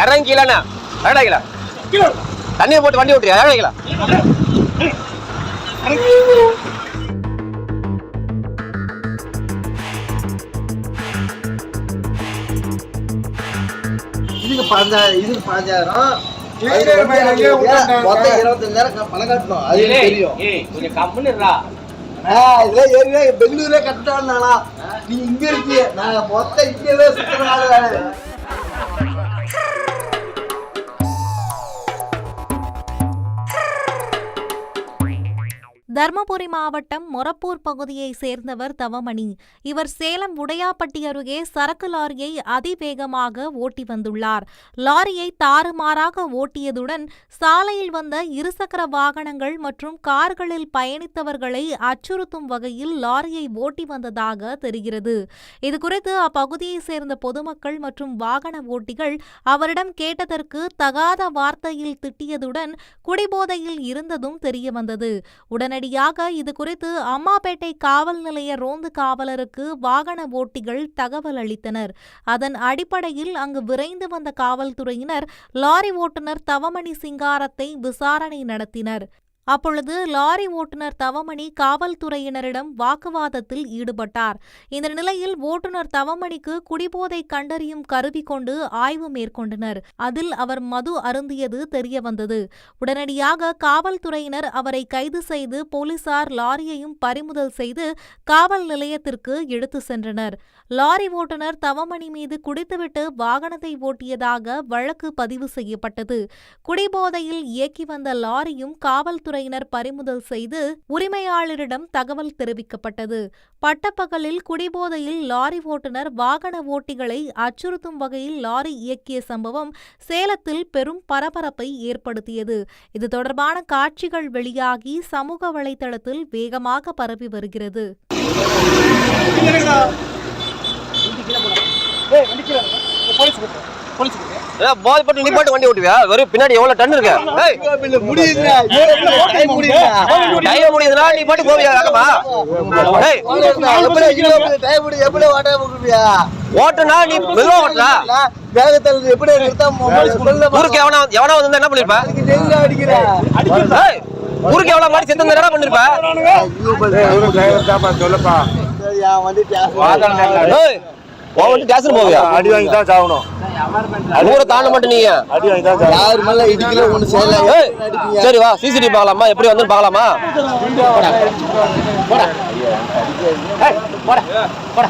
இறங்கிக்கலண்ணா இறங்கிக்கல தண்ணியை போட்டு வண்டி ஓட்டுறியா இறங்கிக்கல இதுக்கு 15,000 மொத்தம் 25,000 பணம் கட்டணும். அது தெரியும். கொஞ்சம் கம்முன்னுடா. இதெல்லாம் பெங்களூர்ல கட்டணும்னா நீ இங்க இருக்கிய நான் மொத்தம் இங்கே சுத்தனால தர்மபுரி மாவட்டம் மொரப்பூர் பகுதியை சேர்ந்தவர் தவமணி. இவர் சேலம் உடையாப்பட்டி அருகே சரக்கு லாரியை அதிவேகமாக ஓட்டி வந்துள்ளார். லாரியை தாறுமாறாக ஓட்டியதுடன் சாலையில் வந்த இருசக்கர வாகனங்கள் மற்றும் கார்களில் பயணித்தவர்களை அச்சுறுத்தும் வகையில் லாரியை ஓட்டி வந்ததாக தெரிகிறது. இதுகுறித்து அப்பகுதியை சேர்ந்த பொதுமக்கள் மற்றும் வாகன ஓட்டிகள் அவரிடம் கேட்டதற்கு தகாத வார்த்தையில் திட்டியதுடன் குடிபோதையில் இருந்ததும் தெரியவந்தது. உடனடியாக இது குறித்து அம்மாபேட்டை காவல் நிலைய ரோந்து காவலருக்கு வாகன ஓட்டிகள் தகவல் அளித்தனர். அதன் அடிப்படையில் அங்கு விரைந்து வந்த காவல்துறையினர் லாரி ஓட்டுநர் தவமணி சிங்காரத்தை விசாரணை நடத்தினர். அப்பொழுது லாரி ஓட்டுநர் தவமணி காவல்துறையினரிடம் வாக்குவாதத்தில் ஈடுபட்டார். இந்த நிலையில் ஓட்டுநர் தவமணிக்கு குடிபோதை கண்டறியும் கருவி கொண்டு ஆய்வு மேற்கொண்டனர். அதில் அவர் மது அருந்தியது தெரியவந்தது. உடனடியாக காவல்துறையினர் அவரை கைது செய்து போலீசார் லாரியையும் பறிமுதல் செய்து காவல் நிலையத்திற்கு எடுத்து சென்றனர். லாரி ஓட்டுநர் தவமணி மீது குடித்துவிட்டு வாகனத்தை ஓட்டியதாக வழக்கு பதிவு செய்யப்பட்டது. குடிபோதையில் இயக்கி வந்த லாரியும் காவல்துறையினர் பறிமுதல் செய்து உரிமையாளரிடம் தகவல் தெரிவிக்கப்பட்டது. பட்டப்பகலில் குடிபோதையில் லாரி ஓட்டுநர் வாகன ஓட்டிகளை அச்சுறுத்தும் வகையில் லாரி இயக்கிய சம்பவம் சேலத்தில் பெரும் பரபரப்பை ஏற்படுத்தியது. இது தொடர்பான காட்சிகள் வெளியாகி சமூக வலைதளத்தில் வேகமாக பரவி வருகிறது. போதைப்பட்டு நீ பாட்டு வண்டி ஓட்டுவியா? வெறும் பின்னாடி எவ்வளவு டன் இருக்கு? முடியுதுனா நீ பாட்டு போவியா? ஓட்டுனா நீ மெதுவா ஓட்டுறா. ஊருக்கு எவனா வந்து என்ன பண்ணிருப்ப? ஊருக்கு எவ்வளவு மாதிரி செத்து என்ன பண்ணிருப்ப? சொல்லப்பா ஸ்டேஷன் போவியா? அடி வாங்கி தான் சாகணும். ஊரை தாண்ட மாட்டேன் நீங்க. அடி வாங்கி தான் யாரு மேல இடிக்கல ஒண்ணு செய்யல. சரி வா சிசிடிவி பார்க்கலாமா? எப்படி வந்து பார்க்கலாமா? போடா போடா போடா.